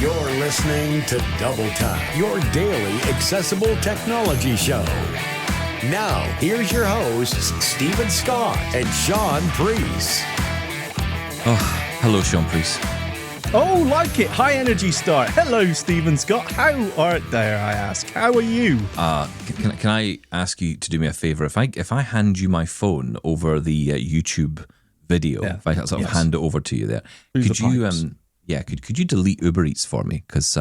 You're listening to Double Time, your daily accessible technology show. Now, here's your hosts, Steven Scott and Shaun Priest. Oh, hello, Shaun Priest. Oh, like it. High energy start. Hello, Steven Scott. How art dare I ask? How are you? Can I ask you to do me a favour? If I hand you my phone over the YouTube video, if I sort of hand it over to you there, could you could you delete Uber Eats for me? Because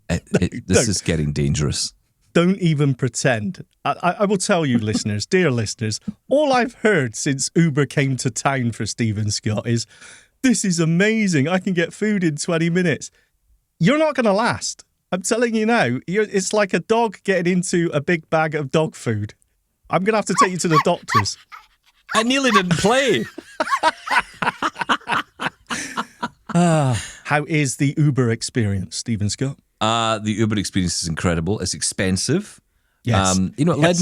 this is getting dangerous. Don't even pretend. I will tell you, listeners, dear listeners, all I've heard since Uber came to town for Steven Scott is, this is amazing. I can get food in 20 minutes. You're not going to last. I'm telling you now. It's like a dog getting into a big bag of dog food. I'm going to have to take you to the doctors. I nearly didn't play. How is the Uber experience, Steven Scott? The Uber experience is incredible. It's expensive. Yes. It led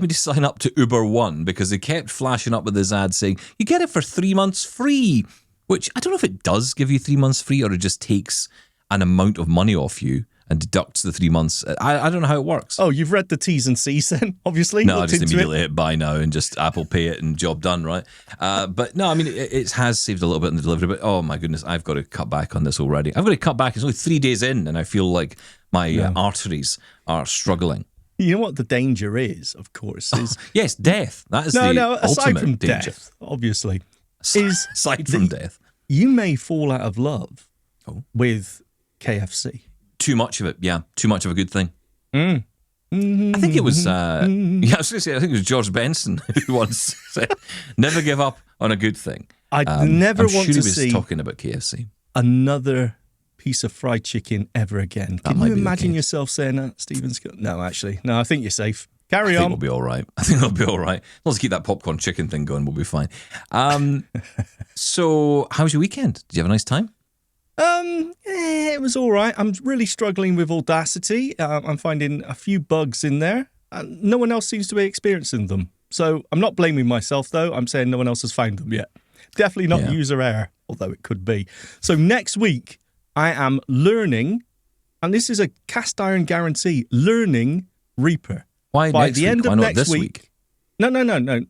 me to sign up to Uber One because they kept flashing up with this ad saying you get it for 3 months free, which I don't know if it does give you 3 months free or it just takes an amount of money off you and deducts the 3 months. I don't know how it works. Oh, you've read the T's and C's then, obviously. No, I just immediately hit buy now and just Apple Pay it and job done, right? But no, I mean, it has saved a little bit in the delivery, but oh my goodness, I've got to cut back on this already. I've got to cut back. It's only 3 days in and I feel like my arteries are struggling. You know what the danger is, of course, is... yes, death. That is the aside ultimate from danger. Death, obviously. Aside from death. You may fall out of love with KFC. Too much of it, yeah. Too much of a good thing. Mm. I think it was, I was going to say, I think it was George Benson who once said, never give up on a good thing. I'd never want to see... he was talking about KFC. Another piece of fried chicken ever again. That Can you imagine yourself saying that, Steven Scott? No, actually. No, I think you're safe. Carry on. I think we'll be all right. I think we'll be all right. Let's keep that popcorn chicken thing going. We'll be fine. So, how was your weekend? Did you have a nice time? It was all right. I'm really struggling with Audacity. I'm finding a few bugs in there. No one else seems to be experiencing them. So I'm not blaming myself, though. I'm saying no one else has found them yet. Definitely not user error, although it could be. So next week, I am learning, and this is a cast iron guarantee, learning Reaper. Why By next the week? end Why of not next this week. No.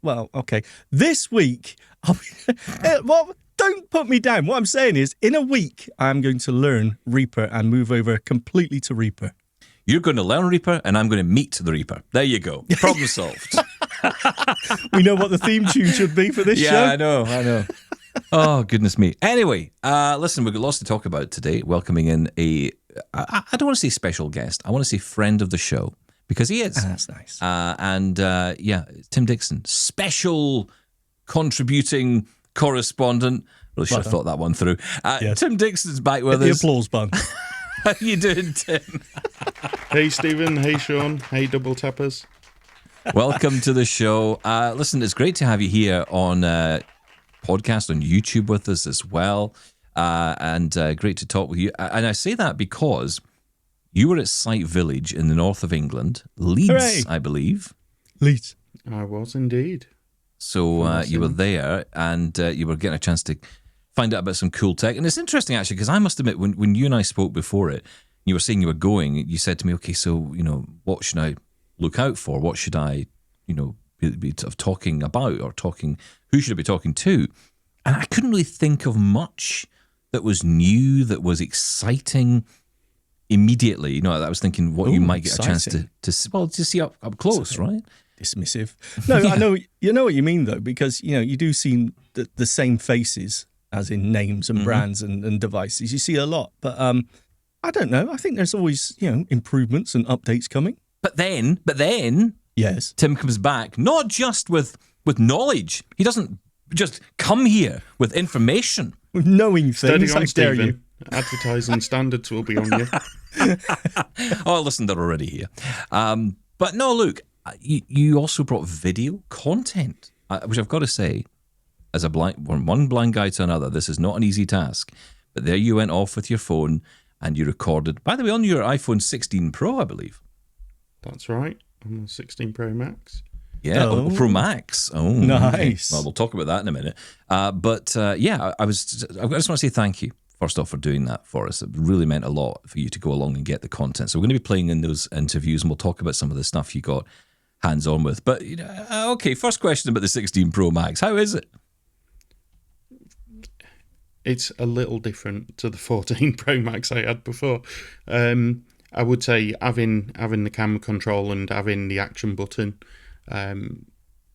Well, okay. This week, well, don't put me down. What I'm saying is, in a week, I'm going to learn Reaper and move over completely to Reaper. You're going to learn Reaper, and I'm going to meet the Reaper. There you go. Problem solved. We know what the theme tune should be for this show. Yeah, I know. Oh, goodness me. Anyway, listen, we've got lots to talk about today. Welcoming in I don't want to say special guest. I want to say friend of the show, because he is. That's nice. Tim Dixon, special contributing correspondent. Really should have thought that one through. Yes. Tim Dixon's back with the us. applause button. How you doing, Tim? Hey, Stephen. Hey, Shaun. Hey, Double Tappers. Welcome to the show. Listen, it's great to have you here on podcast on YouTube with us as well, and great to talk with you. And I say that because you were at Sight Village in the north of England, Leeds, Hooray. I believe. Leeds. I was indeed. So you were there, and you were getting a chance to find out about some cool tech. And it's interesting, actually, because I must admit, when you and I spoke before it, you were saying you were going, you said to me, okay, so, what should I look out for? What should I, be talking about or who should I be talking to? And I couldn't really think of much that was new, that was exciting immediately. I was thinking what you might get a chance to see up close, right? Dismissive. No, I know. You know what you mean, though, because, you do see the same faces, as in names and brands and devices. You see a lot. But I don't know. I think there's always, improvements and updates coming. But then, yes, Tim comes back, not just with knowledge. He doesn't just come here with information. With knowing things. Steady on, How dare you? Stephen. Advertising standards will be on you. Oh, listen, they're already here. But no, look, you also brought video content, which I've got to say, as from one blind guy to another, this is not an easy task. But there you went off with your phone and you recorded, by the way, on your iPhone 16 Pro, I believe. That's right. I'm on 16 Pro Max. Yeah, Pro Max. Oh, nice. Okay. Well, we'll talk about that in a minute. I just want to say thank you first off, for doing that for us. It really meant a lot for you to go along and get the content. So we're going to be playing in those interviews, and we'll talk about some of the stuff you got hands-on with. But, okay, first question about the 16 Pro Max. How is it? It's a little different to the 14 Pro Max I had before. I would say having the camera control and having the action button they're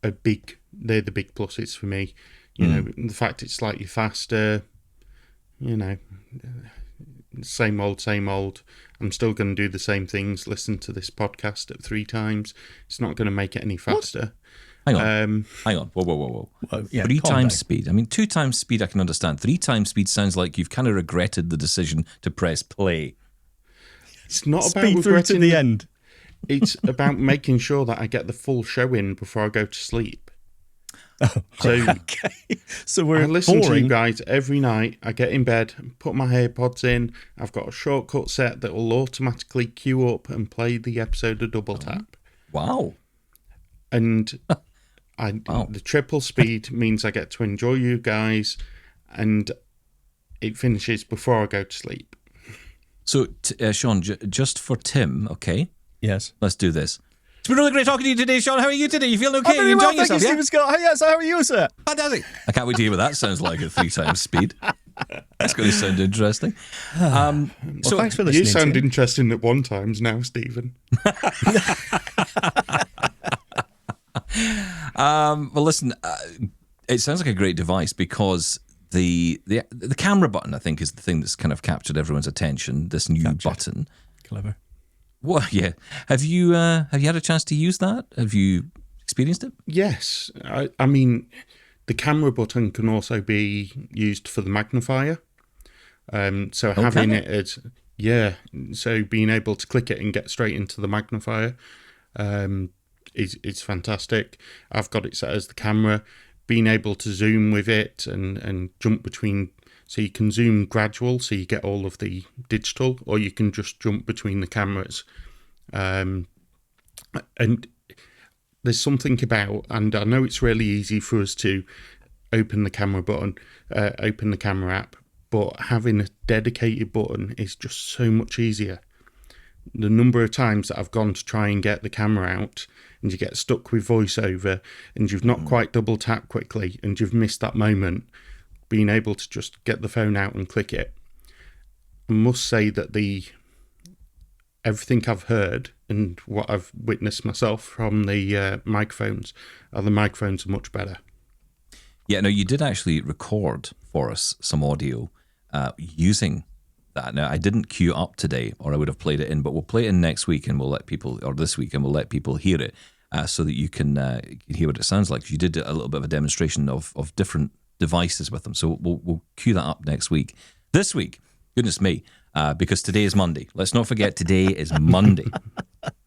the big pluses for me. You know, the fact it's slightly faster, same old. I'm still going to do the same things, listen to this podcast at 3 times. It's not going to make it any faster. Hang on. Whoa. Well, yeah, 3 calm times down. speed. I mean, 2 times speed I can understand. 3 times speed sounds like you've kind of regretted the decision to press play. It's not about Speed through to regretting the end. It's about making sure that I get the full show in before I go to sleep. So Okay. So we're I listen to boring. you guys every night. I get in bed, put my AirPods in. I've got a shortcut set that will automatically queue up and play the episode of Double Tap. Wow. And the triple speed means I get to enjoy you guys, and it finishes before I go to sleep. So, Shaun, just for Tim, okay, Yes. let's do this. It's been really great talking to you today, Shaun. How are you today? You feeling okay? I'm very you well, enjoying thank you, yourself? Stephen Scott. Yes, how are you, sir? Fantastic. I can't wait to hear what that sounds like at 3 times speed. That's going to sound interesting. Well, thanks for listening. You sound Tim. interesting at one times now, Stephen. Well, listen, it sounds like a great device because the camera button, I think, is the thing that's kind of captured everyone's attention. This new button. Clever. Well, yeah. Have you had a chance to use that? Have you experienced it? Yes. I mean, the camera button can also be used for the magnifier. So having it as, so being able to click it and get straight into the magnifier is fantastic. I've got it set as the camera, being able to zoom with it and jump between. So you can zoom gradual, so you get all of the digital, or you can just jump between the cameras. And there's something about, and I know it's really easy for us to open the camera button, open the camera app, but having a dedicated button is just so much easier. The number of times that I've gone to try and get the camera out and you get stuck with voiceover and you've not quite double tapped quickly and you've missed that moment, being able to just get the phone out and click it. I must say that everything I've heard and what I've witnessed myself from the microphones are much better. Yeah, no, you did actually record for us some audio using that. Now, I didn't queue up today, or I would have played it in, but we'll play it in next week, and we'll let people, or this week, and we'll let people hear it so that you can hear what it sounds like. You did a little bit of a demonstration of different devices with them, so we'll queue that up next week. This week, goodness me, because today is Monday. Let's not forget today is Monday.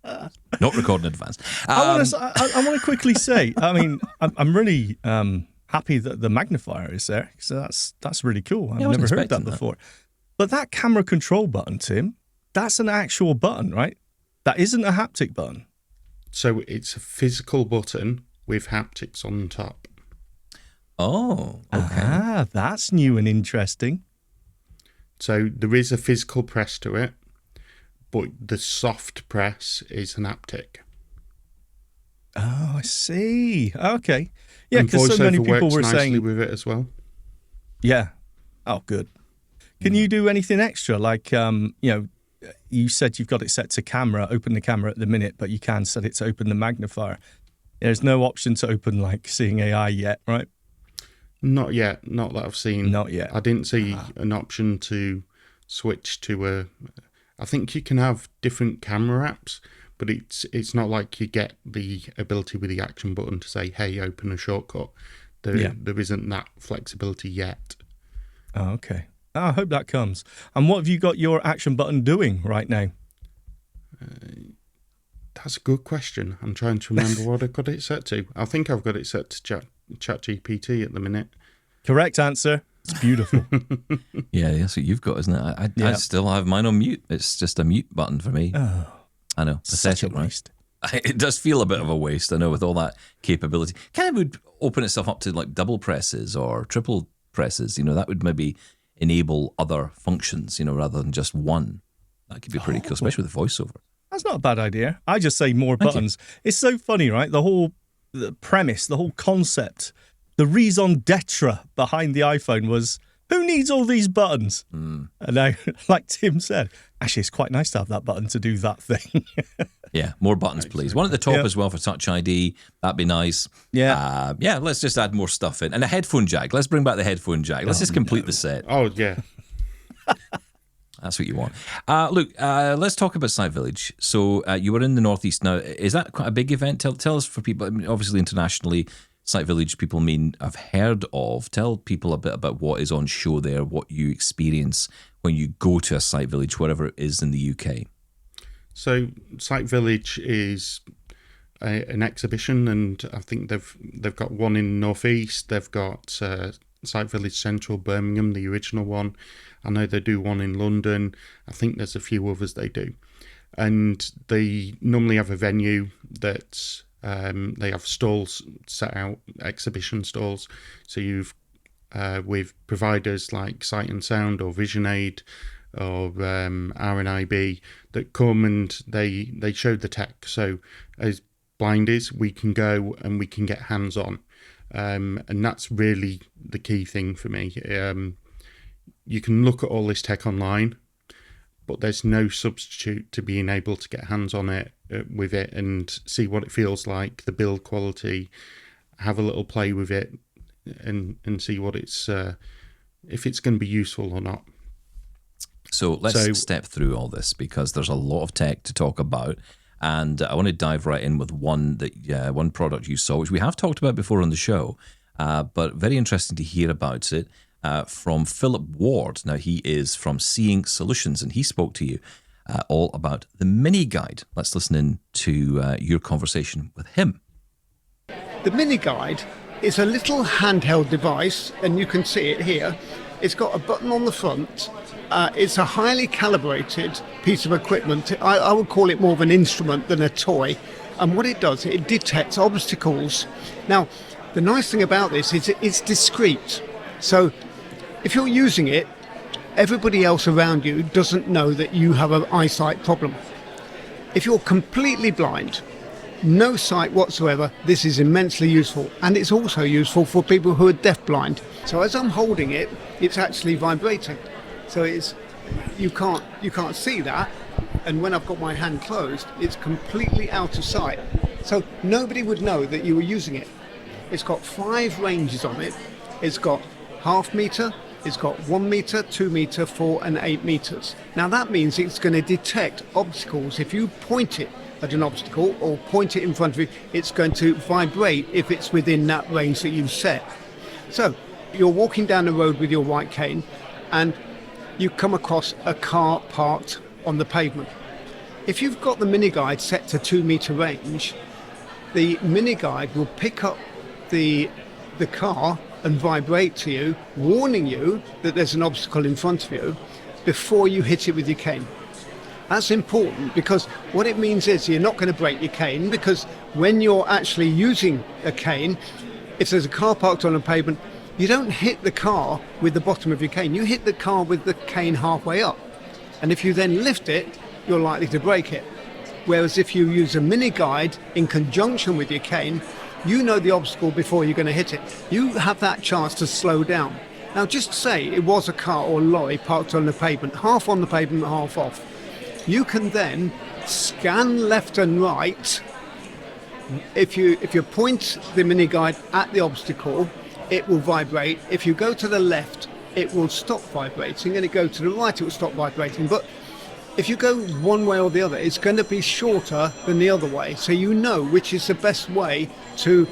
Not recording in advance. I want to quickly say, I mean, I'm really happy that the magnifier is there. So that's really cool. I've I wasn't never heard that expecting that. before. But that camera control button, Tim, that's an actual button, right? That isn't a haptic button. So it's a physical button with haptics on top. Oh, okay. Ah, that's new and interesting. So there is a physical press to it, but the soft press is an haptic. Oh, I see. Okay. Yeah, And because so many voiceover people works were nicely saying, with it as well. yeah. Oh, good. Can you do anything extra? Like, you said you've got it set to camera, open the camera at the minute, but you can set it to open the magnifier. There's no option to open like Seeing AI yet, right? Not yet, not that I've seen. Not yet. I didn't see an option to switch to I think you can have different camera apps, but it's not like you get the ability with the action button to say, hey, open a shortcut. There isn't that flexibility yet. Oh, okay. I hope that comes. And what have you got your action button doing right now? That's a good question. I'm trying to remember what I've got it set to. I think I've got it set to ChatGPT at the minute. Correct answer. It's beautiful. Yeah, that's what you've got, isn't it? I still have mine on mute. It's just a mute button for me. Oh, I know. such a Pathetic, right? waste. It does feel a bit of a waste, I know, with all that capability. Kind of would open itself up to like double presses or triple presses. You know, that would maybe enable other functions, rather than just one. That could be pretty cool, especially with the voiceover. That's not a bad idea. I just say more buttons. It's so funny, right? The premise, the whole concept, the raison d'etre behind the iPhone was, who needs all these buttons? And now, like Tim said, actually, it's quite nice to have that button to do that thing. Yeah, more buttons, please. One at the top as well for Touch ID. That'd be nice. Yeah. Let's just add more stuff in. And a headphone jack. Let's bring back the headphone jack. Let's just complete the set. Oh, yeah. That's what you want. Look, let's talk about Sight Village. So you were in the Northeast now. Is that quite a big event? Tell us, for people, I mean, obviously internationally, Sight Village people have heard of. Tell people a bit about what is on show there, what you experience when you go to a Sight Village, wherever it is in the UK. So Sight Village is an exhibition, and I think they've got one in Northeast. They've got Sight Village Central, Birmingham, the original one. I know they do one in London. I think there's a few others they do. And they normally have a venue that they have stalls set out, exhibition stalls. So you've with providers like Sight and Sound or Vision Aid or RNIB that come and they show the tech. So as blindies, we can go and we can get hands-on. And that's really the key thing for me. You can look at all this tech online, but there's no substitute to being able to get hands on it with it and see what it feels like, the build quality, have a little play with it, and see what it's if it's going to be useful or not. So let's step through all this, because there's a lot of tech to talk about, and I want to dive right in with one product you saw, which we have talked about before on the show, but very interesting to hear about it. From Philip Ward. Now, he is from Seeing Solutions, and he spoke to you all about the mini guide. Let's listen in to your conversation with him. The mini guide is a little handheld device, and you can see it here. It's got a button on the front. It's a highly calibrated piece of equipment. I would call it more of an instrument than a toy. And what it does, it detects obstacles. Now, the nice thing about this is it's discreet. So if you're using it, everybody else around you doesn't know that you have an eyesight problem. If you're completely blind, no sight whatsoever, this is immensely useful. And it's also useful for people who are deafblind. So as I'm holding it, it's actually vibrating. So you can't see that. And when I've got my hand closed, it's completely out of sight. So nobody would know that you were using it. It's got 5 ranges on it. It's got half meter, it's got 1 meter, 2 meter, 4 and 8 meters. Now that means it's going to detect obstacles. If you point it at an obstacle or point it in front of you, it's going to vibrate if it's within that range that you've set. So you're walking down the road with your white cane and you come across a car parked on the pavement. If you've got the mini guide set to 2 meter range, the mini guide will pick up the car and vibrate to you, warning you that there's an obstacle in front of you before you hit it with your cane. That's important, because what it means is you're not going to break your cane, because when you're actually using a cane, if there's a car parked on a pavement, you don't hit the car with the bottom of your cane, you hit the car with the cane halfway up. And if you then lift it, you're likely to break it. Whereas if you use a mini guide in conjunction with your cane, you know the obstacle before you're going to hit it. You have that chance to slow down. Now just say it was a car or a lorry parked on the pavement, half on the pavement, half off. You can then scan left and right. If you point the mini guide at the obstacle, it will vibrate. If you go to the left, it will stop vibrating, and if you go to the right, it will stop vibrating. But if you go one way or the other, it's going to be shorter than the other way, so you know which is the best way to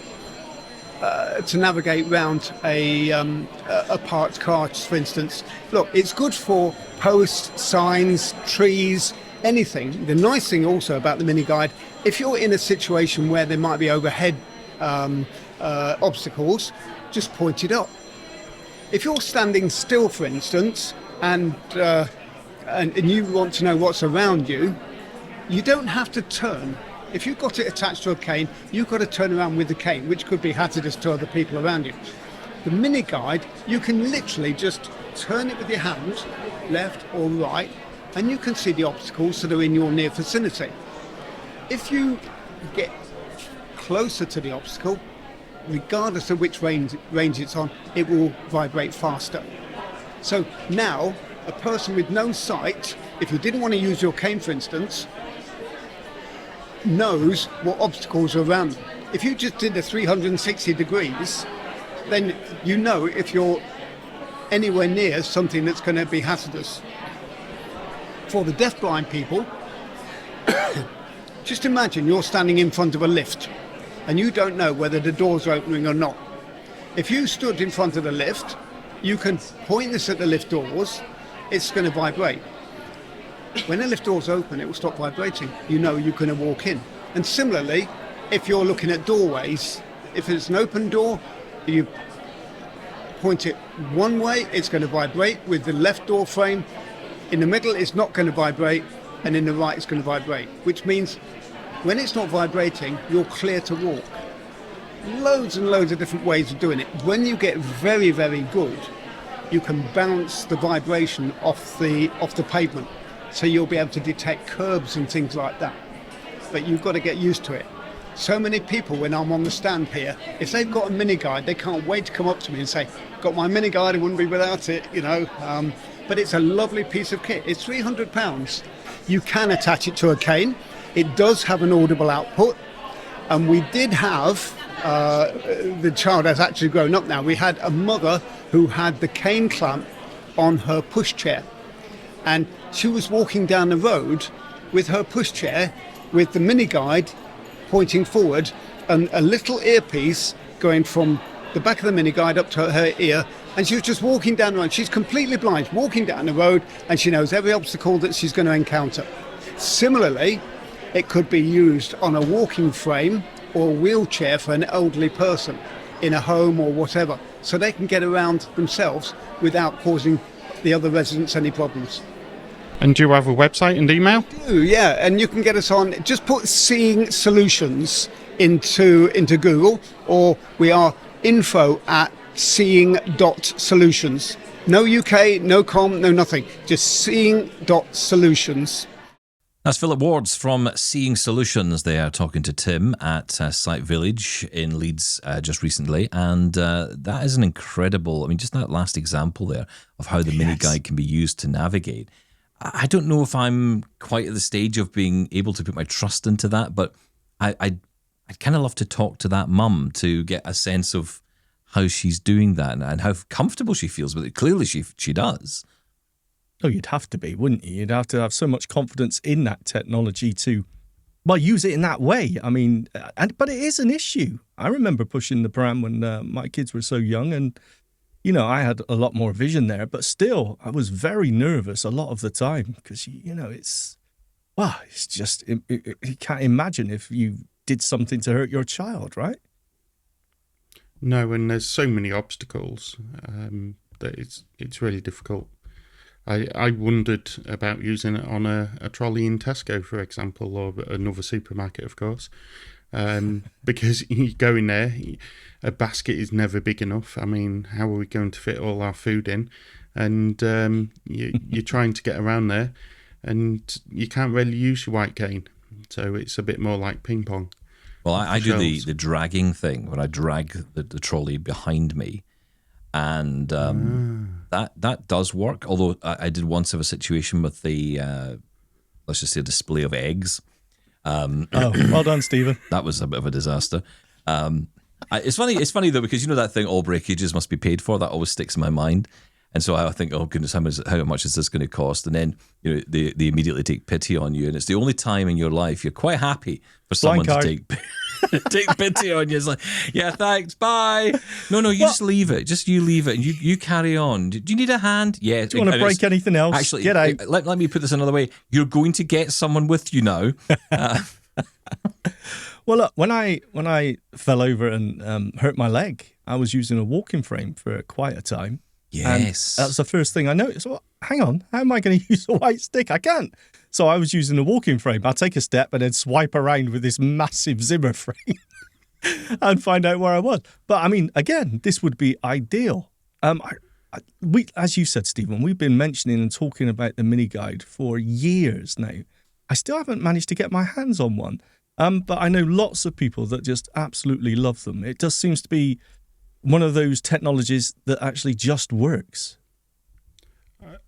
navigate around a parked car, for instance. Look, it's good for posts, signs, trees, anything. The nice thing also about the mini guide, if you're in a situation where there might be overhead obstacles, just point it up. If you're standing still, for instance, and you want to know what's around you, you don't have to turn. If you've got it attached to a cane, you've got to turn around with the cane, which could be hazardous to other people around you. The mini guide, you can literally just turn it with your hand, left or right, and you can see the obstacles that are in your near vicinity. If you get closer to the obstacle, regardless of which range it's on, it will vibrate faster. So now, a person with no sight, if you didn't want to use your cane, for instance, knows what obstacles are around them. If you just did a 360 degrees, then you know if you're anywhere near something that's going to be hazardous. For the deafblind people, just imagine you're standing in front of a lift and you don't know whether the door's opening or not. If you stood in front of the lift, you can point this at the lift doors, it's going to vibrate. When the lift doors open, it will stop vibrating. You know you're going to walk in. And similarly, if you're looking at doorways, if it's an open door, you point it one way, it's going to vibrate with the left door frame. In the middle, it's not going to vibrate, and in the right, it's going to vibrate, which means when it's not vibrating, you're clear to walk. Loads and loads of different ways of doing it. When you get very, very good, you can bounce the vibration off the pavement, so you'll be able to detect curbs and things like that. But you've got to get used to it. So many people, when I'm on the stand here, if they've got a mini guide, they can't wait to come up to me and say, got my mini guide, I wouldn't be without it, you know. But it's a lovely piece of kit. It's £300. You can attach it to a cane. It does have an audible output. And we did have, the child has actually grown up now, we had a mother who had the cane clamp on her pushchair. And she was walking down the road with her pushchair, with the mini guide pointing forward and a little earpiece going from the back of the mini guide up to her ear, and she was just walking down the road. She's completely blind, walking down the road, and she knows every obstacle that she's going to encounter. Similarly, it could be used on a walking frame or a wheelchair for an elderly person in a home or whatever, so they can get around themselves without causing the other residents any problems. And do you have a website and email? Yeah, and you can get us on, just put Seeing Solutions into Google, or we are info@seeing.solutions. No UK, no com, no nothing, just seeing.solutions. That's Philip Wards from Seeing Solutions. They are talking to Tim at Site Village in Leeds just recently. And that is an incredible, I mean, just that last example there of how the mini guide can be used to navigate. I don't know if I'm quite at the stage of being able to put my trust into that, but I'd kind of love to talk to that mum to get a sense of how she's doing that and how comfortable she feels with it. Clearly she does. Oh, you'd have to be, wouldn't you? You'd have to have so much confidence in that technology to, well, use it in that way. I mean, but it is an issue. I remember pushing the pram when my kids were so young, and you know, I had a lot more vision there, but still, I was very nervous a lot of the time because, you know, it's just, you can't imagine if you did something to hurt your child, right? No, and there's so many obstacles that it's really difficult. I wondered about using it on a trolley in Tesco, for example, or another supermarket, of course. Because you go in there, a basket is never big enough. I mean, how are we going to fit all our food in? And you're trying to get around there, and you can't really use your white cane. So it's a bit more like ping pong. Well, I do the dragging thing when I drag the trolley behind me. And that does work. Although I did once have a situation with the, let's just say, a display of eggs. Well done, Stephen. That was a bit of a disaster. It's funny though, because you know that thing, all breakages must be paid for. That always sticks in my mind. And so I think, oh goodness, how much is this going to cost? And then they immediately take pity on you, and it's the only time in your life you're quite happy for someone to take pity on you. It's like, yeah, thanks, bye. No, you just leave it. Just you leave it, and you carry on. Do you need a hand? Yeah. Do you want to break anything else? Actually, get out. Let me put this another way. You're going to get someone with you now. Well, look, when I fell over and hurt my leg, I was using a walking frame for quite a time. Yes. And that was the first thing I noticed. Well, hang on, how am I going to use a white stick? I can't. So I was using a walking frame. I'll take a step and then swipe around with this massive Zimmer frame. and find out where I was. But I mean, again, this would be ideal. We, as you said, Stephen, we've been mentioning and talking about the mini guide for years now. I still haven't managed to get my hands on one. But I know lots of people that just absolutely love them. It just seems to be one of those technologies that actually just works.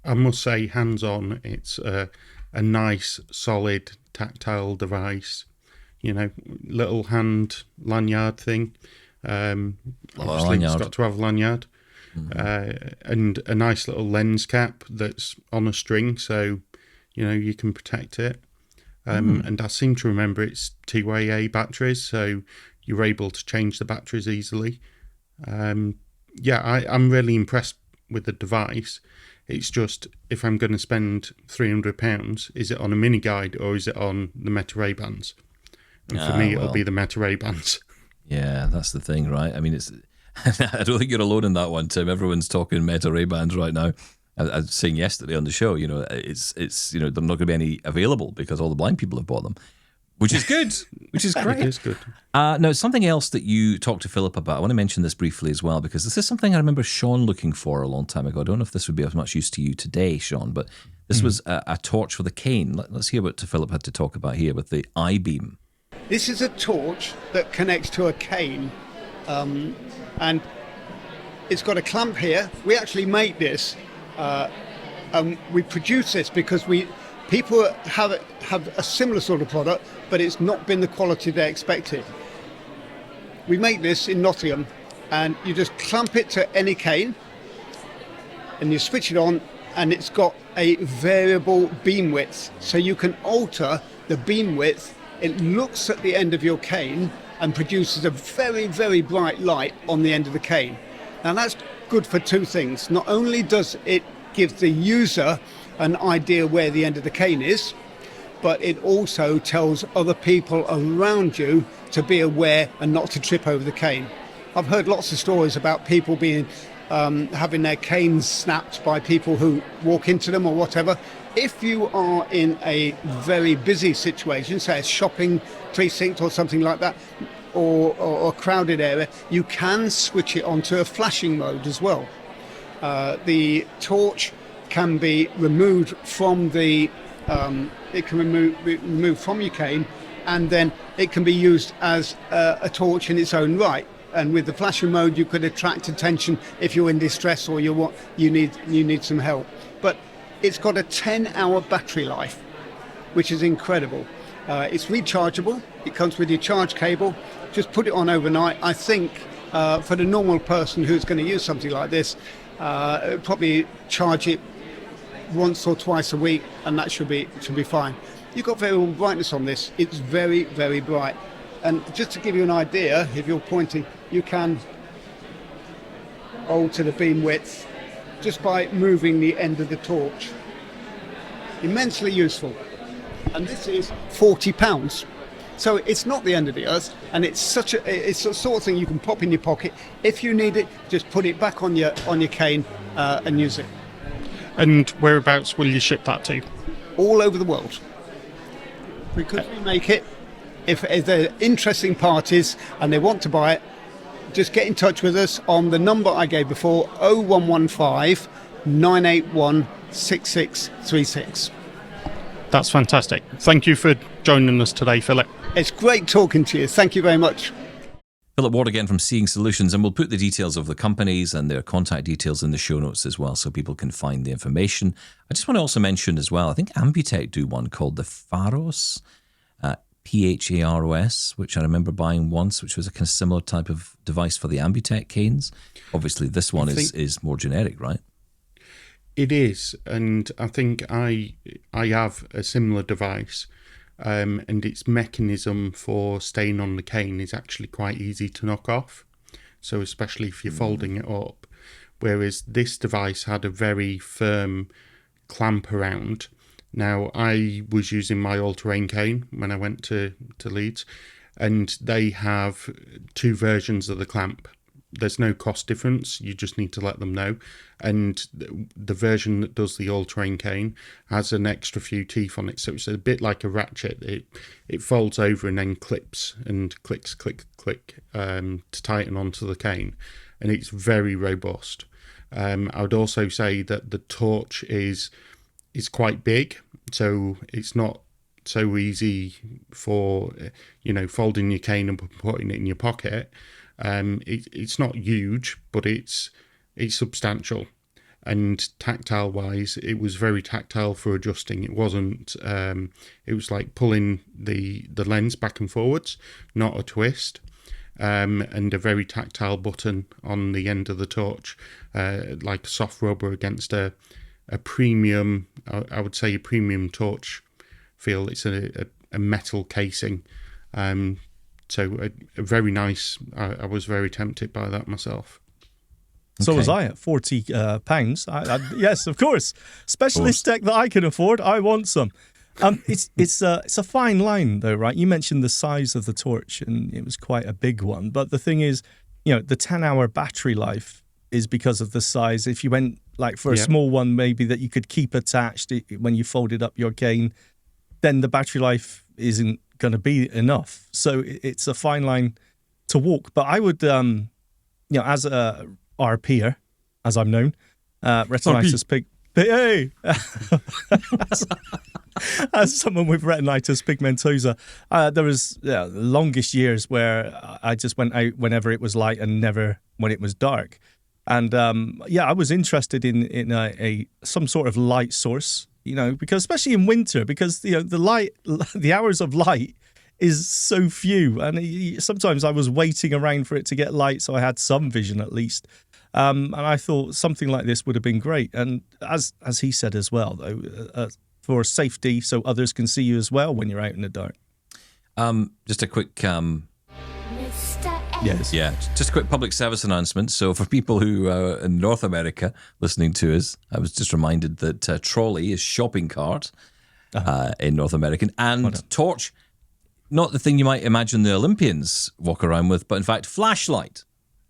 I must say, hands-on, it's a nice, solid, tactile device. You know, little hand lanyard thing. Obviously, it's got to have a lanyard. And a nice little lens cap that's on a string, so, you know, you can protect it. And I seem to remember it's 2AA batteries, so you're able to change the batteries easily. I'm really impressed with the device. It's just, if I'm going to spend £300, is it on a mini guide or is it on the Meta Ray-Bans? And for me, it'll be the Meta Ray-Bans. Yeah, that's the thing, right? I mean, it's. I don't think you're alone in that one, Tim. Everyone's talking Meta Ray-Bans right now. I was saying yesterday on the show, you know, it's you know, they're not going to be any available because all the blind people have bought them, which is good, which is great. It is good. Now, something else that you talked to Philip about, I want to mention this briefly as well, because this is something I remember Shaun looking for a long time ago. I don't know if this would be of much use to you today, Shaun, but this was a torch for the cane. Let's hear what Philip had to talk about here with the iBeam. This is a torch that connects to a cane, and it's got a clamp here. We actually make this. We produce this because people have a similar sort of product, but it's not been the quality they expected. We make this in Nottingham, and you just clamp it to any cane, and you switch it on, and it's got a variable beam width, so you can alter the beam width. It looks at the end of your cane and produces a very, very bright light on the end of the cane. Now that's good for two things. Not only does it give the user an idea where the end of the cane is, but it also tells other people around you to be aware and not to trip over the cane. I've heard lots of stories about people being having their canes snapped by people who walk into them or whatever. If you are in a very busy situation, say a shopping precinct or something like that, or a crowded area, you can switch it onto a flashing mode as well. The torch can be removed from the removed from your cane, and then it can be used as a torch in its own right. And with the flashing mode, you could attract attention if you're in distress or you need some help. But it's got a 10-hour battery life, which is incredible. It's rechargeable. It comes with your charge cable. Just put it on overnight. I think for the normal person who's going to use something like this, probably charge it once or twice a week, and that should be fine. You've got variable brightness on this. It's very, very bright. And just to give you an idea, if you're pointing, you can alter the beam width just by moving the end of the torch. Immensely useful. And this is £40. So it's not the end of the earth, and it's the sort of thing you can pop in your pocket. If you need it, just put it back on your cane and use it. And whereabouts will you ship that to? All over the world. Because we make it. If there are interesting parties and they want to buy it, just get in touch with us on the number I gave before, 0115 981 6636. That's fantastic. Thank you for joining us today, Philip. It's great talking to you. Thank you very much. Philip Ward again from Seeing Solutions, and we'll put the details of the companies and their contact details in the show notes as well so people can find the information. I just want to also mention as well, I think Ambutech do one called the Pharos, Pharos, which I remember buying once, which was a kind of similar type of device for the Ambutech canes. Obviously, this one is more generic, right? It is, and I think I have a similar device, and its mechanism for staying on the cane is actually quite easy to knock off. So especially if you're folding it up, whereas this device had a very firm clamp around. Now, I was using my all-terrain cane when I went to Leeds, and they have two versions of the clamp. there's no cost difference. You just need to let them know. And the version that does the all-terrain cane has an extra few teeth on it, so it's a bit like a ratchet. It folds over and then clips and clicks, click, click to tighten onto the cane, and it's very robust. I would also say that the torch is quite big, so it's not so easy for folding your cane and putting it in your pocket. It's not huge, but it's substantial, and tactile wise it was very tactile for adjusting. It wasn't it was like pulling the lens back and forwards, not a twist. And a very tactile button on the end of the torch, like a soft rubber against a premium, I would say a premium torch feel. It's a metal casing, so a very nice. I was very tempted by that myself. So Okay. was I at £40. Yes, of course. Specialist tech that I can afford. I want some. It's a fine line though, right? You mentioned the size of the torch, and it was quite a big one. But the thing is, the 10-hour battery life is because of the size. If you went like for a small one, maybe that you could keep attached when you folded up your cane, then the battery life isn't going to be enough. So it's a fine line to walk. But I would, as a RPer, as I'm known, retinitis pig. Hey, as someone with retinitis pigmentosa, there was the longest years where I just went out whenever it was light and never when it was dark. And I was interested in some sort of light source, because especially in winter, because the hours of light is so few, and sometimes I was waiting around for it to get light, so I had some vision at least. And I thought something like this would have been great. And as he said as well, though, for safety, so others can see you as well when you're out in the dark. Just a quick Yes. Yeah, just a quick public service announcement. So for people who are in North America listening to us, I was just reminded that trolley is shopping cart in North American, and torch, not the thing you might imagine the Olympians walk around with, but in fact flashlight.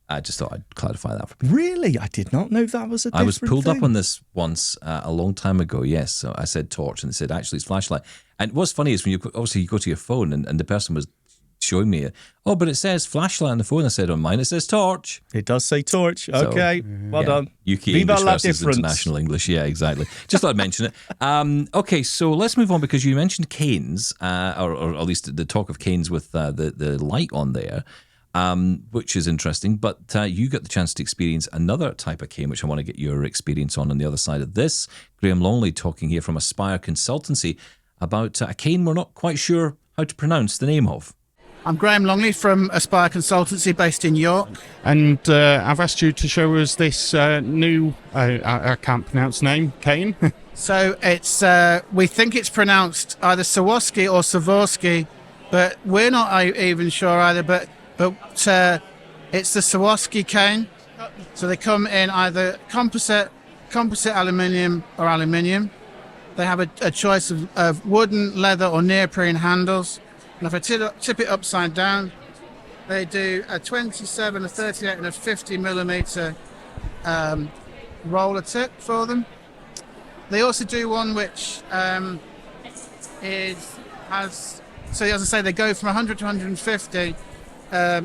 I just thought I'd clarify that for people. Really? I did not know that was a different I was pulled thing. up on this once a long time ago, yes. So I said torch, and they said actually it's flashlight. And what's funny is when you go to your phone, and the person was showing me, but it says flashlight on the phone. I said on mine it says torch. It does say torch. Okay, well done. UK Viva English la versus difference. international English. Yeah, exactly. Just thought I'd mention it. Okay, so let's move on, because you mentioned canes, or at least the talk of canes with the light on there, which is interesting. But you got the chance to experience another type of cane, which I want to get your experience on the other side of this. Graham Longley talking here from Aspire Consultancy about a cane we're not quite sure how to pronounce the name of. I'm Graham Longley from Aspire Consultancy based in York. And I've asked you to show us this new, I can't pronounce name, cane. So it's we think it's pronounced either Svarosky or Svarosky, but we're not even sure either. But it's the Svarosky cane. So they come in either composite aluminium or aluminium. They have a choice of wooden, leather or neoprene handles. And if I tip it upside down, they do a 27, a 38 and a 50 millimeter roller tip for them. They also do one which has, so as I say, they go from 100 to 150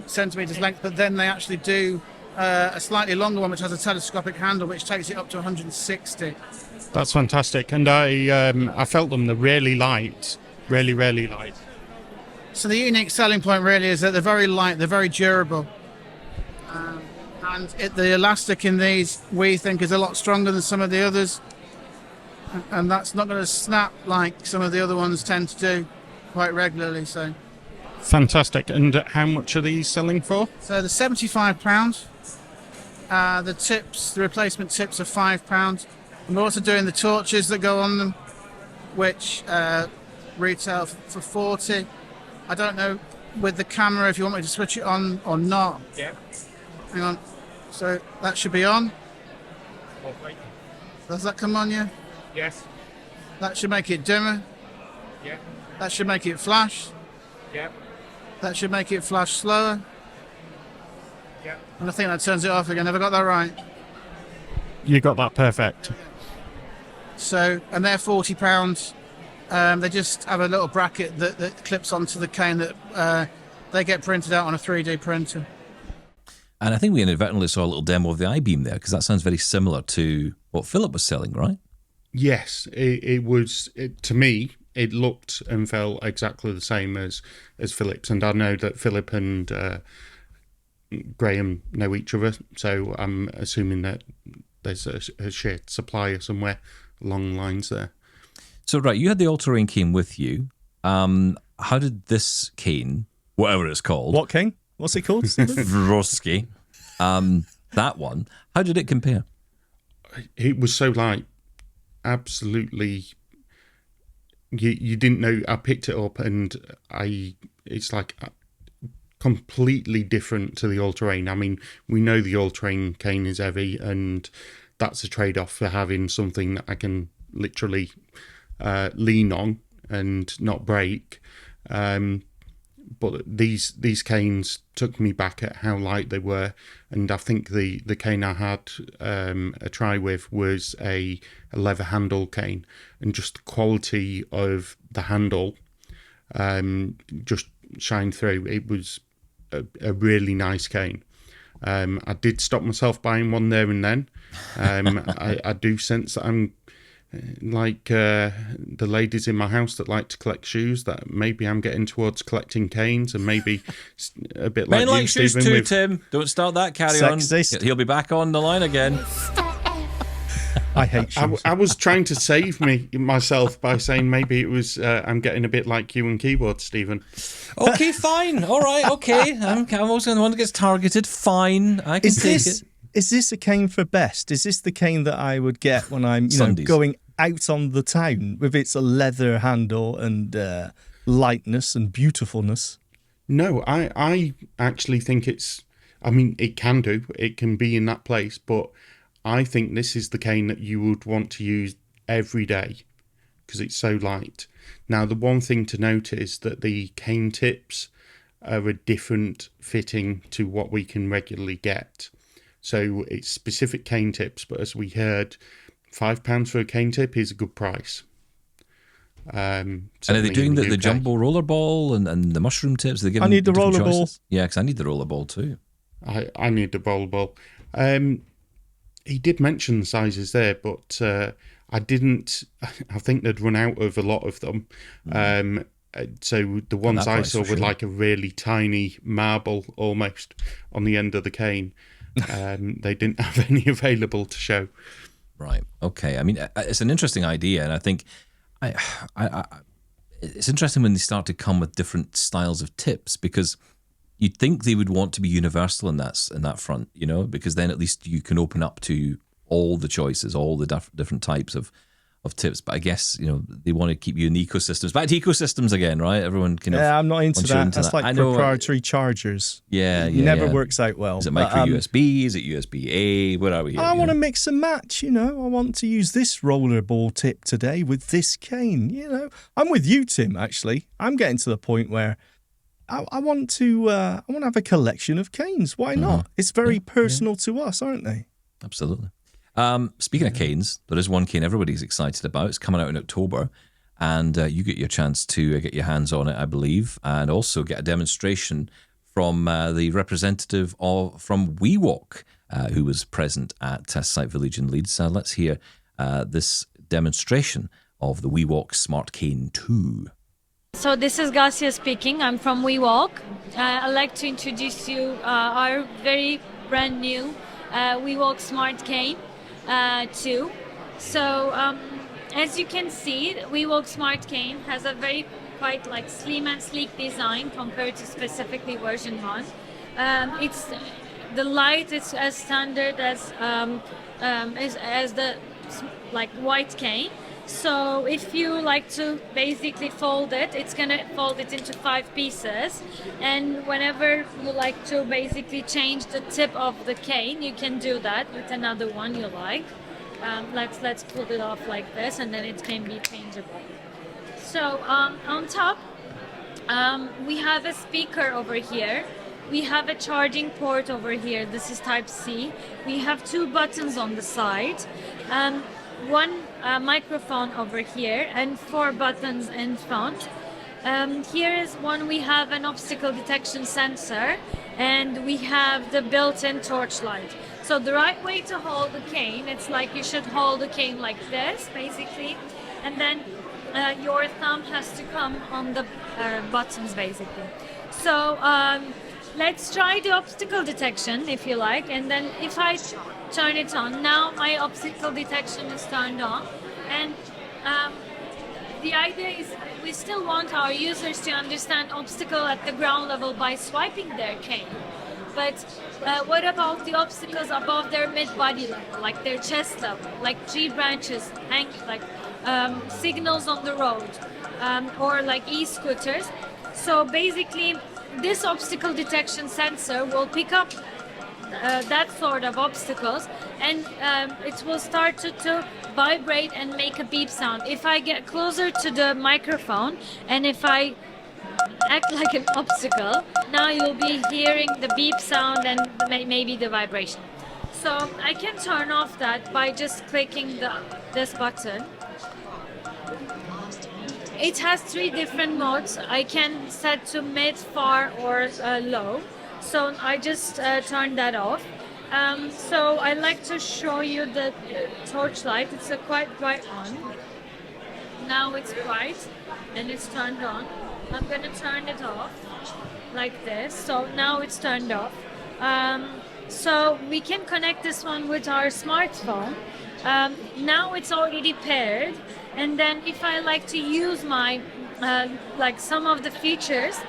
centimeters length, but then they actually do a slightly longer one which has a telescopic handle which takes it up to 160. That's fantastic. And I felt them, they're really light, really, really light. So the unique selling point really is that they're very light, they're very durable. And the elastic in these, we think, is a lot stronger than some of the others. And that's not going to snap like some of the other ones tend to do quite regularly. So Fantastic. And how much are these selling for? they're £75. The replacement tips are £5. And we're also doing the torches that go on them, which retail for 40. I don't know with the camera if you want me to switch it on or not. Yeah. Hang on. So that should be on. Does that come on, yeah? Yes. That should make it dimmer. Yeah. That should make it flash. Yeah. That should make it flash slower. Yeah. And I think that turns it off again. Have I got that right? You got that perfect. So, and they're £40. They just have a little bracket that clips onto the cane that they get printed out on a 3D printer. And I think we inadvertently saw a little demo of the iBeam there, because that sounds very similar to what Philip was selling, right? Yes, it was. To me, it looked and felt exactly the same as Philip's, and I know that Philip and Graham know each other, so I'm assuming that there's a shared supplier somewhere along the lines there. So, right, you had the all-terrain cane with you. How did this cane, whatever it's called... What cane? What's it called? Svarosky. That one, how did it compare? It was so light. Absolutely. You didn't know. I picked it up and it's like completely different to the all-terrain. I mean, we know the all-terrain cane is heavy, and that's a trade-off for having something that I can literally lean on and not break. But these canes took me back at how light they were, and I think the cane I had a try with was a leather handle cane, and just the quality of the handle just shined through. It was a really nice cane. I did stop myself buying one there and then. I do sense that I'm like the ladies in my house that like to collect shoes, that maybe I'm getting towards collecting canes, and maybe a bit like Men you, like shoes Stephen, too, with... Tim. Don't start that carry Sexist. on. He'll be back on the line again. I hate shoes. I was trying to save myself by saying maybe it was I'm getting a bit like you and keyboards, Stephen. Okay, fine. All right, okay. I'm also the one that gets targeted. Fine. I can take it. Is this a cane for best? Is this the cane that I would get when I'm going out on the town with its leather handle and lightness and beautifulness? No, I actually think it's... I mean, it can be in that place, but I think this is the cane that you would want to use every day because it's so light. Now, the one thing to note is that the cane tips are a different fitting to what we can regularly get. So it's specific cane tips, but as we heard, £5 for a cane tip is a good price. And are they doing the jumbo rollerball and the mushroom tips? I need the rollerball. Yeah, because I need the rollerball too. I need the rollerball. He did mention the sizes there, but I didn't. I think they'd run out of a lot of them. So the ones I saw were like a really tiny marble almost on the end of the cane. They didn't have any available to show. Right. Okay. I mean, it's an interesting idea, and I think it's interesting when they start to come with different styles of tips, because you'd think they would want to be universal in that front, because then at least you can open up to all the choices, all the different types of tips. But I guess they want to keep you in the ecosystems. Back to ecosystems again, right? Everyone can. Yeah, I'm not into that. That's like proprietary chargers. Yeah, it never works out well. Is it micro USB? Is it USB A? Where are we here? I want to mix and match. I want to use this rollerball tip today with this cane. I'm with you, Tim. Actually, I'm getting to the point where I want to have a collection of canes. Why not? It's very personal to us, aren't they? Absolutely. Speaking of canes, there is one cane everybody's excited about. It's coming out in October, and you get your chance to get your hands on it, I believe, and also get a demonstration from the representative from WeWalk, who was present at Site Village in Leeds. Let's hear this demonstration of the WeWalk Smart Cane 2. So this is Garcia speaking. I'm from WeWalk. I'd like to introduce you our very brand new WeWalk Smart Cane 2. So as you can see, WeWalk Smart Cane has a very quite like slim and sleek design compared to specifically version 1. It's the light is as standard as the like white cane. So if you like to basically fold it, it's gonna fold it into 5 pieces, and whenever you like to basically change the tip of the cane, you can do that with another one you like. Let's pull it off like this, and then it can be changeable. So on top, we have a speaker over here, We have a charging port over here. This is Type C. We have 2 buttons on the side, one microphone over here, and 4 buttons in front. Here is one, we have an obstacle detection sensor, and we have the built-in torch light. So the right way to hold the cane, it's like you should hold the cane like this, basically, and then your thumb has to come on the buttons, basically. So let's try the obstacle detection, if you like, and then if I turn it on, now my obstacle detection is turned on, and the idea is we still want our users to understand obstacle at the ground level by swiping their cane. But what about the obstacles above their mid-body level, like their chest level, like tree branches, like signals on the road, or like e-scooters? So basically, this obstacle detection sensor will pick up that sort of obstacles, and it will start to vibrate and make a beep sound. If I get closer to the microphone and if I act like an obstacle, now you'll be hearing the beep sound and maybe the vibration. So I can turn off that by just clicking this button. It has 3 different modes. I can set to mid, far, or low. So I just turned that off. So I like to show you the torch light. It's a quite bright one. Now it's bright and it's turned on. I'm going to turn it off like this. So now it's turned off. So we can connect this one with our smartphone. Now it's already paired. And then if I like to use my, like some of the features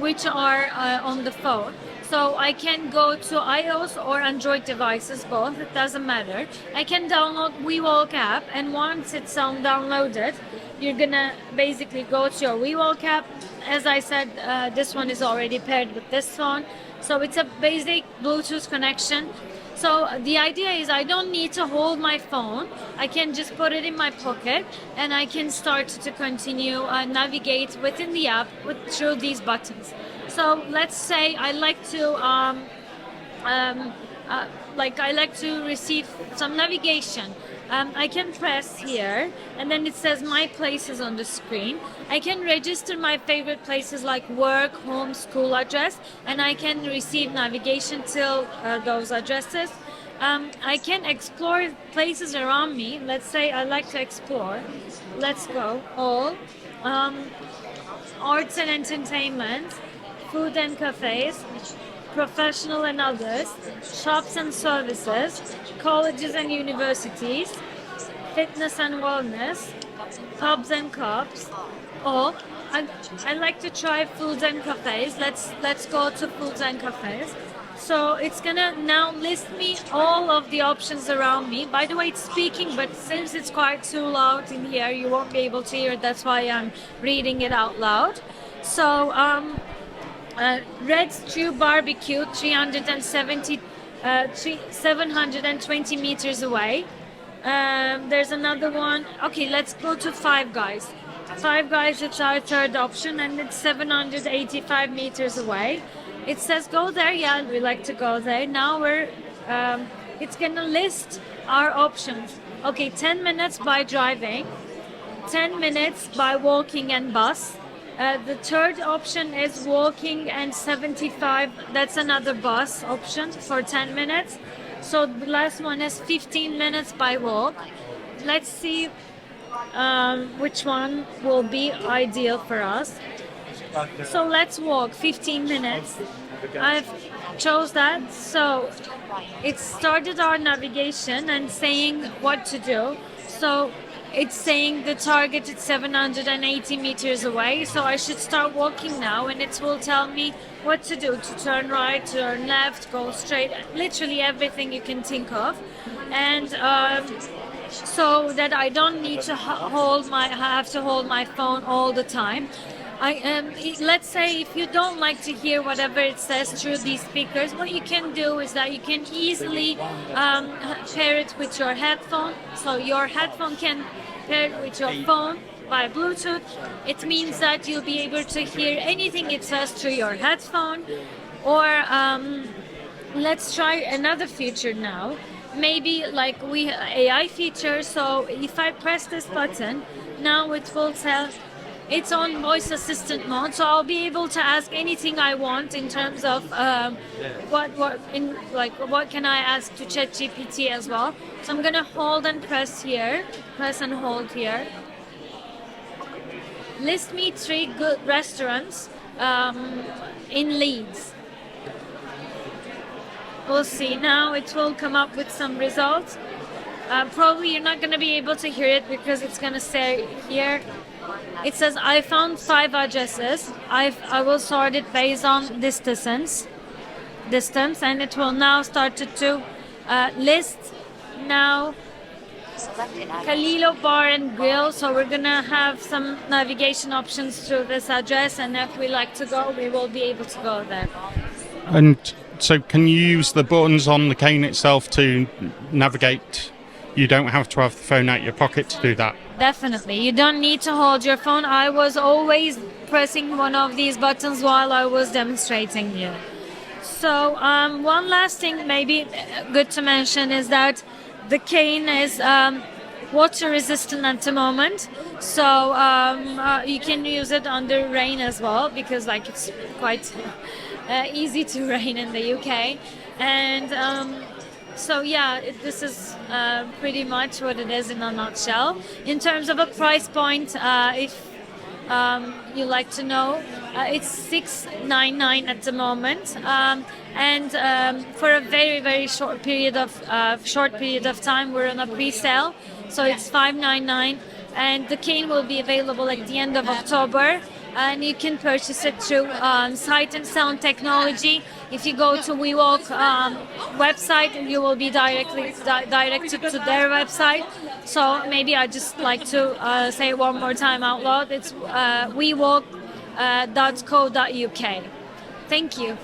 which are on the phone, so I can go to iOS or Android devices, both, it doesn't matter. I can download WeWalk app, and once it's downloaded, you're gonna basically go to your WeWalk app. As I said, this one is already paired with this one. So it's a basic Bluetooth connection. So the idea is I don't need to hold my phone. I can just put it in my pocket and I can start to continue navigate within the app through these buttons. So let's say I like to I like to receive some navigation. I can press here and then it says my places on the screen. I can register my favorite places like work, home, school address, and I can receive navigation till those addresses. I can explore places around me. Let's say I like to explore. Let's go. All arts and entertainment, food and cafes, professional and others, shops and services, colleges and universities, fitness and wellness, pubs and clubs. Or I like to try foods and cafes. Let's go to foods and cafes. So it's gonna now list me all of the options around me. By the way, it's speaking, but since it's quite too loud in here, you won't be able to hear it. That's why I'm reading it out loud. So Red Stew Barbecue, 720 meters away. There's another one. Okay, let's go to Five Guys. Five Guys, it's our third option, and it's 785 meters away. It says go there. Yeah, we like to go there. Now it's gonna list our options. Okay, 10 minutes by driving, 10 minutes by walking and bus. The third option is walking and 75. That's another bus option for 10 minutes. So the last one is 15 minutes by walk. Let's see which one will be ideal for us. So let's walk 15 minutes. I've chose that. So it started our navigation and saying what to do. So it's saying the target is 780 meters away, so I should start walking now, and it will tell me what to do, to turn right, turn left, go straight, literally everything you can think of. And so that I don't need to have to hold my phone all the time. Let's say if you don't like to hear whatever it says through these speakers, what you can do is that you can easily pair it with your headphone. So your headphone can pair it with your phone by Bluetooth. It means that you'll be able to hear anything it says through your headphone. Or let's try another feature now. Maybe like we AI feature. So if I press this button, now it will tell it's on voice assistant mode. So I'll be able to ask anything I want in terms of what can I ask to ChatGPT as well. So I'm gonna hold and press here, press and hold here. List me 3 good restaurants in Leeds. We'll see. Now it will come up with some results. Probably you're not going to be able to hear it because it's going to say here. It says, I found 5 addresses. I will sort it based on this distance, and it will now start to list now Kalilo Bar and Grill. So we're going to have some navigation options through this address, and if we like to go, we will be able to go there. And so can you use the buttons on the cane itself to navigate? You don't have to have the phone out your pocket to do that. Definitely. You don't need to hold your phone. I was always pressing one of these buttons while I was demonstrating you. So one last thing maybe good to mention is that the cane is water resistant at the moment. So you can use it under rain as well, because like it's quite easy to rain in the UK. And so yeah, this is pretty much what it is in a nutshell. In terms of a price point, if you like to know, it's $699 at the moment, and for a very short period of time, we're on a pre-sale, so it's $599, and the cane will be available at the end of October. And you can purchase it through Sight and Sound Technology. If you go to WeWalk website, you will be directed to their website. So maybe I just like to say it one more time out loud. It's wewalk.co.uk. Thank you.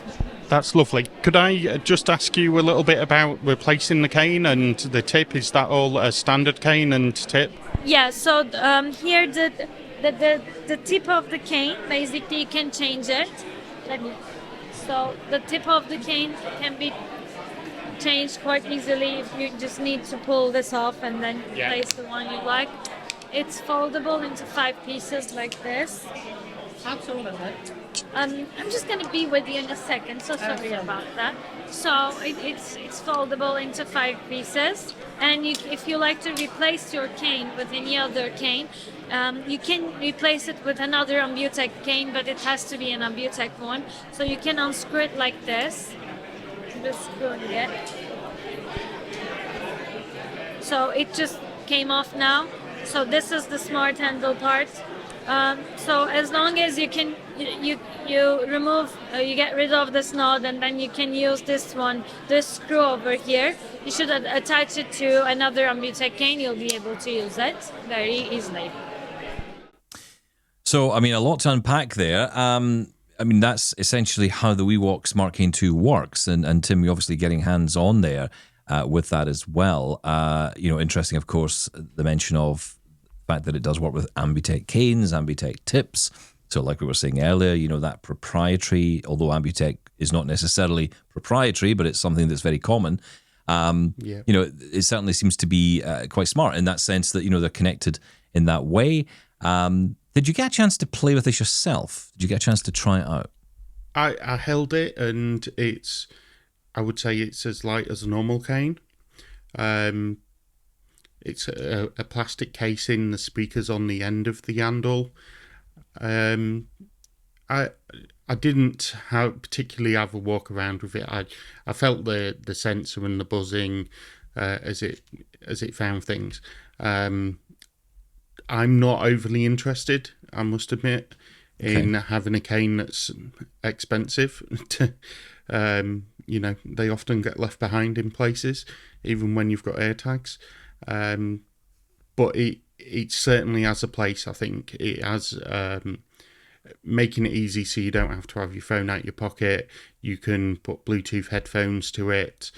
That's lovely. Could I just ask you a little bit about replacing the cane and the tip? Is that all a standard cane and tip? Yeah, so here the tip of the cane, basically you can change it. So the tip of the cane can be changed quite easily if you just need to pull this off and then place the one you like. It's foldable into 5 pieces like this. How tall is it? I'm just going to be with you in a second, so sorry about that. So it's foldable into 5 pieces, and if you like to replace your cane with any other cane, you can replace it with another Ambutech cane, but it has to be an Ambutech one. So you can unscrew it like this, just screwing it. So it just came off now. So this is the smart handle part. So as long as you can, you remove, you get rid of this node, and then you can use this screw over here. You should attach it to another Ambutech cane. You'll be able to use it very easily. So, I mean, a lot to unpack there. I mean, that's essentially how the WeWalk Smart Cane 2 works. And Tim, you're obviously getting hands-on there with that as well. Interesting, of course, the mention of the fact that it does work with Ambutech canes, Ambutech tips. So like we were saying earlier, that proprietary, although Ambutech is not necessarily proprietary, but it's something that's very common. It certainly seems to be quite smart in that sense that, they're connected in that way. Did you get a chance to play with this yourself? Did you get a chance to try it out? I held it, and I would say it's as light as a normal cane. It's a plastic casing, the speakers on the end of the handle. I didn't particularly have a walk around with it. I felt the sensor and the buzzing as it found things. I'm not overly interested, I must admit, in having a cane that's expensive. They often get left behind in places, even when you've got AirTags. But it certainly has a place, I think. It has making it easy so you don't have to have your phone out your pocket. You can put Bluetooth headphones to it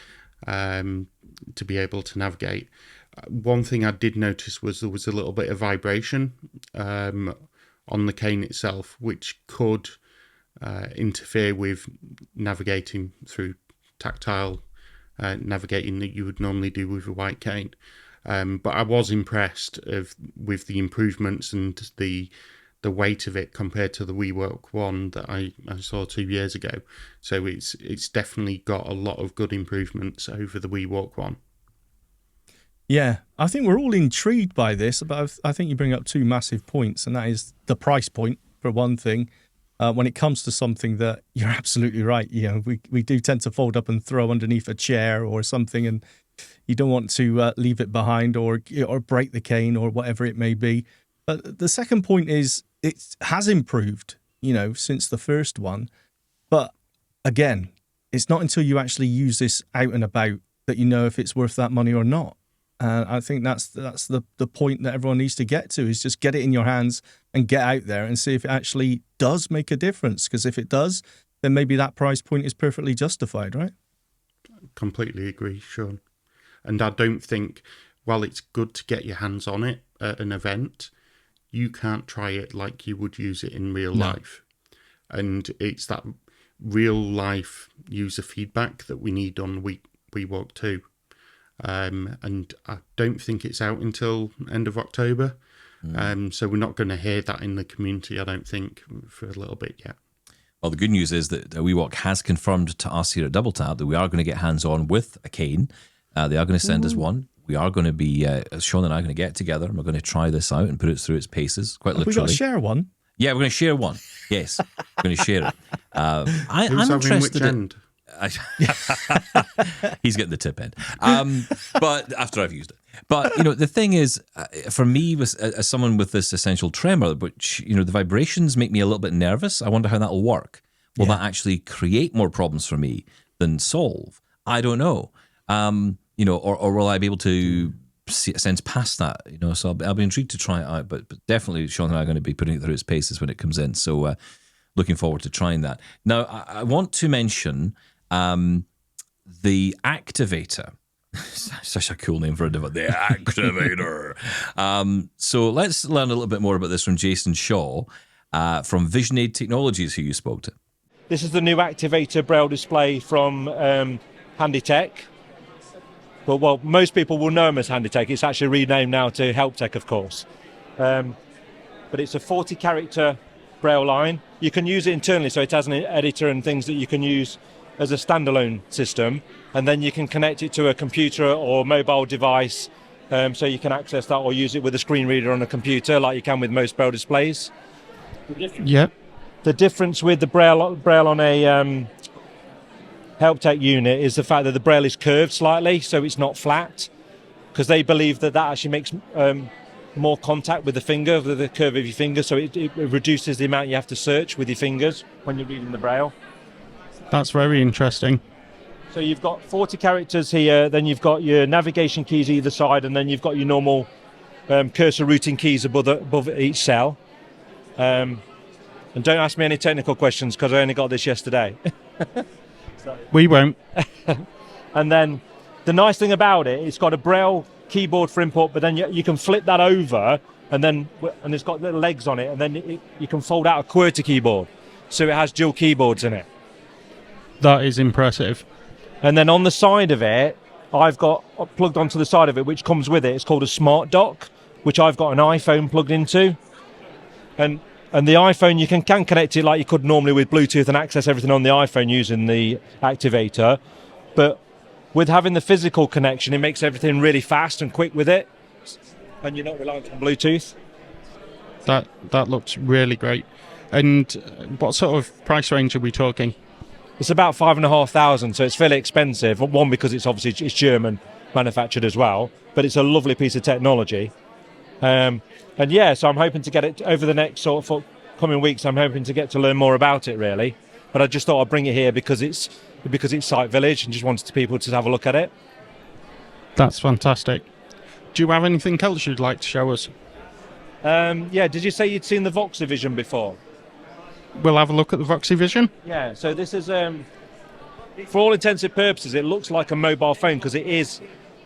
to be able to navigate. One thing I did notice was there was a little bit of vibration on the cane itself, which could interfere with navigating through tactile navigating that you would normally do with a white cane. But I was impressed with the improvements and the weight of it compared to the WeWalk one that I saw 2 years ago. So it's definitely got a lot of good improvements over the WeWalk one. Yeah, I think we're all intrigued by this, but I think you bring up two massive points, and that is the price point, for one thing. When it comes to something that you're absolutely right, we do tend to fold up and throw underneath a chair or something, and you don't want to leave it behind or break the cane or whatever it may be. But the second point is it has improved, since the first one. But again, it's not until you actually use this out and about that you know if it's worth that money or not. I think that's the point that everyone needs to get to, is just get it in your hands and get out there and see if it actually does make a difference. Because if it does, then maybe that price point is perfectly justified, right? Completely agree, Shaun. And I don't think, while it's good to get your hands on it at an event, you can't try it like you would use it in real life. And it's that real life user feedback that we need on WeWalk 2. And I don't think it's out until end of October. So we're not going to hear that in the community, I don't think, for a little bit yet. Well, the good news is that WeWalk has confirmed to us here at Double Tap that we are going to get hands-on with a cane. They are going to send us one. We are going to be, Shaun and I are going to get together and we're going to try this out and put it through its paces, quite literally. Have we got to share one? Yeah, we're going to share one. Yes, we're going to share it. I'm Who's having interested which end? He's getting the tip end. But after I've used it. But, the thing is, for me, as someone with this essential tremor, which, the vibrations make me a little bit nervous. I wonder how that'll work. Will that actually create more problems for me than solve? I don't know. Or will I be able to sense past that? So I'll be intrigued to try it out. But definitely, Shaun and I are going to be putting it through its paces when it comes in. So looking forward to trying that. Now, I want to mention the Activator. Such a cool name for a device. The Activator. So let's learn a little bit more about this from Jason Shaw from Vision Aid Technologies, who you spoke to. This is the new Activator Braille display from Handytech. Well, most people will know them as Handytech. It's actually renamed now to HelpTech, of course. But it's a 40-character Braille line. You can use it internally, so it has an editor and things that you can use as a standalone system, and then you can connect it to a computer or mobile device, so you can access that or use it with a screen reader on a computer like you can with most Braille displays. Yep. The difference with the Braille on a HelpTech unit is the fact that the Braille is curved slightly, so it's not flat, because they believe that actually makes more contact with the finger, with the curve of your finger, so it reduces the amount you have to search with your fingers when you're reading the Braille. That's very interesting. So you've got 40 characters here, then you've got your navigation keys either side, and then you've got your normal cursor routing keys above each cell. And don't ask me any technical questions because I only got this yesterday. We won't. And then the nice thing about it, it's got a Braille keyboard for input, but then you can flip that over, and it's got little legs on it, and then you can fold out a QWERTY keyboard. So it has dual keyboards in it. That is impressive. And then on the side of it, I've got plugged onto the side of it, which comes with it. It's called a Smart Dock, which I've got an iPhone plugged into. And the iPhone, you can connect it like you could normally with Bluetooth and access everything on the iPhone using the Activator. But with having the physical connection, it makes everything really fast and quick with it. And you're not reliant on Bluetooth. That looks really great. And what sort of price range are we talking? It's about 5,500, so it's fairly expensive. One, because it's obviously it's German manufactured as well, but it's a lovely piece of technology. So I'm hoping to get it over the next sort of coming weeks. I'm hoping to get to learn more about it, really. But I just thought I'd bring it here because it's Site Village, and just wanted people to have a look at it. That's fantastic. Do you have anything else you'd like to show us? Did you say you'd seen the VoxiVision before? We'll have a look at the VoxiVision. Yeah, so this is, for all intents and purposes, it looks like a mobile phone because it is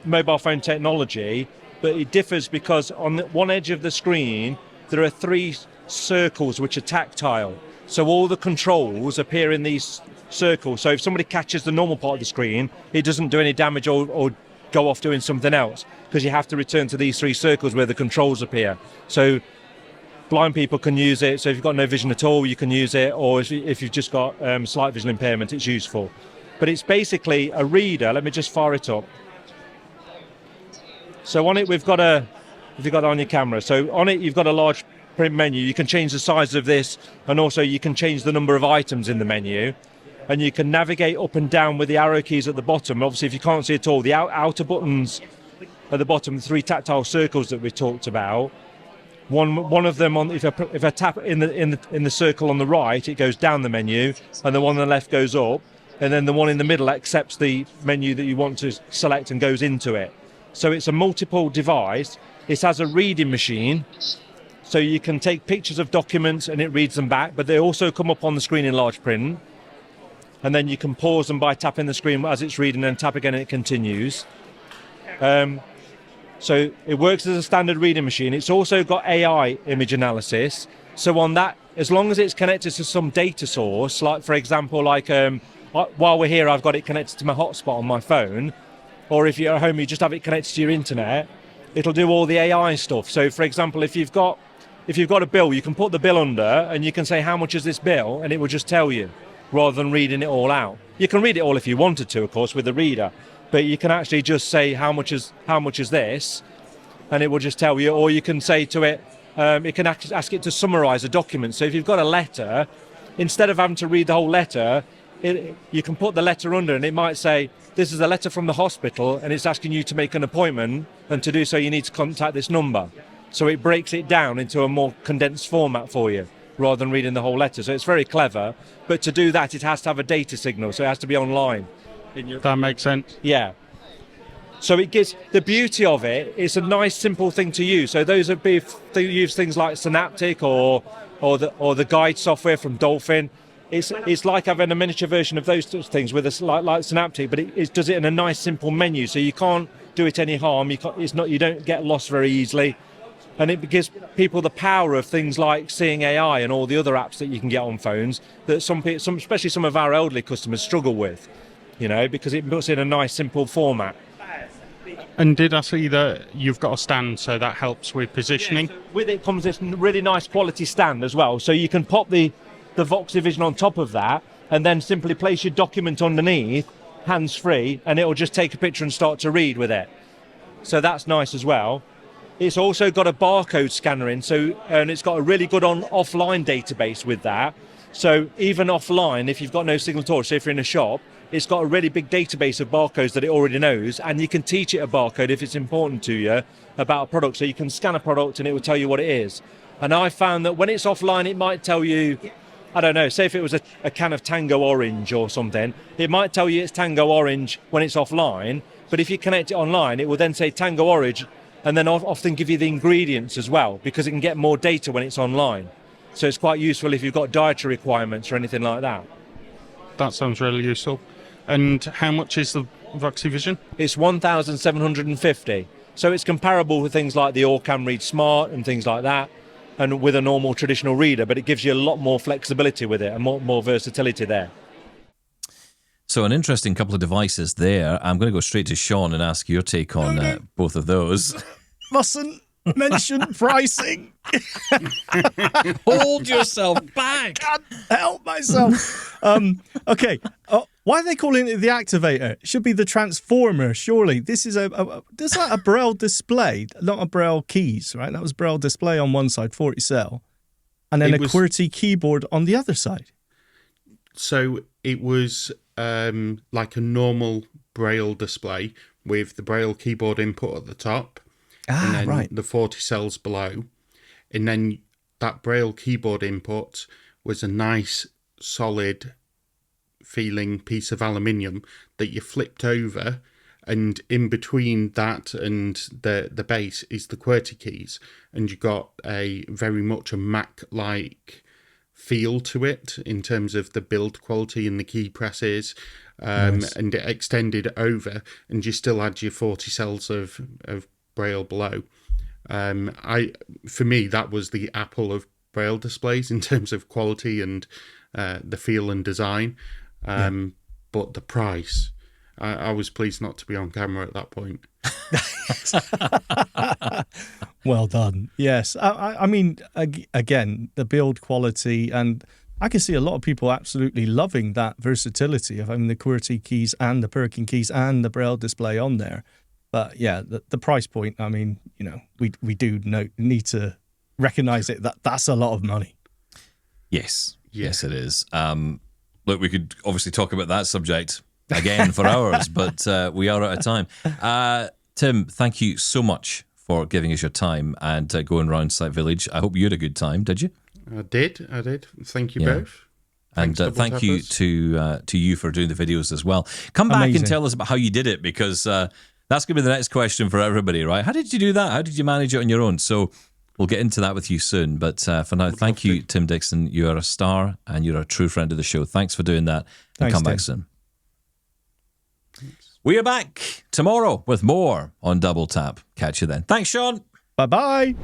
mobile phone technology, but it differs because on one edge of the screen, there are 3 circles which are tactile. So all the controls appear in these circles. So if somebody catches the normal part of the screen, it doesn't do any damage or go off doing something else, because you have to return to these 3 circles where the controls appear. So blind people can use it. So if you've got no vision at all, you can use it. Or if you've just got slight visual impairment, it's useful. But it's basically a reader. Let me just fire it up. So on it, we've got if you've got it on your camera. So on it, you've got a large print menu. You can change the size of this, and also you can change the number of items in the menu. And you can navigate up and down with the arrow keys at the bottom. Obviously, if you can't see at all, the outer buttons at the bottom, the 3 tactile circles that we talked about. One of them, if I tap in the circle on the right, it goes down the menu, and the one on the left goes up, and then the one in the middle accepts the menu that you want to select and goes into it. So it's a multiple device. It has a reading machine, so you can take pictures of documents and it reads them back, but they also come up on the screen in large print. And then you can pause them by tapping the screen as it's reading, and tap again and it continues. So it works as a standard reading machine. It's also got AI image analysis. So on that, as long as it's connected to some data source, like for example, while we're here, I've got it connected to my hotspot on my phone. Or if you're at home, you just have it connected to your internet. It'll do all the AI stuff. So for example, if you've got a bill, you can put the bill under and you can say, how much is this bill? And it will just tell you, rather than reading it all out. You can read it all if you wanted to, of course, with the reader, but you can actually just say how much is this, and it will just tell you. Or you can say to it, it can ask it to summarize a document. So if you've got a letter, instead of having to read the whole letter, you can put the letter under, and it might say, this is a letter from the hospital, and it's asking you to make an appointment, and to do so you need to contact this number. So it breaks it down into a more condensed format for you, rather than reading the whole letter. So it's very clever, but to do that, it has to have a data signal, so it has to be online. That makes sense. Yeah. So it gives, the beauty of it, it's a nice, simple thing to use. So those would be, they use things like Synaptic or the guide software from Dolphin. It's like having a miniature version of those sorts of things with like Synaptic, but it does it in a nice, simple menu, so you can't do it any harm. You don't get lost very easily. And it gives people the power of things like Seeing AI and all the other apps that you can get on phones that especially some of our elderly customers struggle with, because it puts in a nice, simple format. And did I see that you've got a stand, so that helps with positioning? Yeah, so with it comes this really nice quality stand as well. So you can pop the VoxiVision on top of that and then simply place your document underneath, hands-free, and it will just take a picture and start to read with it. So that's nice as well. It's also got a barcode scanner in, and it's got a really good offline database with that. So even offline, if you've got no signal at all, so if you're in a shop, it's got a really big database of barcodes that it already knows, and you can teach it a barcode if it's important to you about a product. So you can scan a product and it will tell you what it is. And I found that when it's offline, it might tell you, I don't know, say if it was a can of Tango Orange or something, it might tell you it's Tango Orange when it's offline, but if you connect it online, it will then say Tango Orange, and then often give you the ingredients as well, because it can get more data when it's online. So it's quite useful if you've got dietary requirements or anything like that. That sounds really useful. And how much is the VoxiVision? It's 1,750. So it's comparable with things like the Orcam Read Smart and things like that, and with a normal traditional reader, but it gives you a lot more flexibility with it and more versatility there. So an interesting couple of devices there. I'm going to go straight to Shaun and ask your take on both of those. Mustn't mention pricing. Hold yourself back. Can't help myself. Okay. Why are they calling it the Activator? It should be the Transformer, surely. This is a Braille display, not a Braille keys, right? That was Braille display on one side, 40 cell, and then a QWERTY keyboard on the other side. So it was like a normal Braille display with the Braille keyboard input at the top, and then the 40 cells below. And then that Braille keyboard input was a nice, solid feeling piece of aluminium that you flipped over, and in between that and the base is the QWERTY keys, and you got a very much a Mac-like feel to it in terms of the build quality and the key presses, nice. And it extended over, and you still had your 40 cells of Braille below. For me, that was the apple of Braille displays in terms of quality and the feel and design. But the price, I was pleased not to be on camera at that point. Well done. Yes. I mean, again, the build quality, and I can see a lot of people absolutely loving that versatility of having the QWERTY keys and the Perkin keys and the Braille display on there. But yeah, the price point, I mean, you know, we do need to recognize it, that's a lot of money. Yes. Yes, it is. Look, we could obviously talk about that subject again for hours, but we are out of time. Tim, thank you so much for giving us your time and going around Sight Village. I hope you had a good time, did you? I did. Thank you both. And thank you to you for doing the videos as well. Come back and tell us about how you did it, because that's going to be the next question for everybody, right? How did you do that? How did you manage it on your own? So we'll get into that with you soon. But for now, thank you, Tim Dixon. You are a star and you're a true friend of the show. Thanks for doing that. And come back soon. We are back tomorrow with more on Double Tap. Catch you then. Thanks, Shaun. Bye-bye.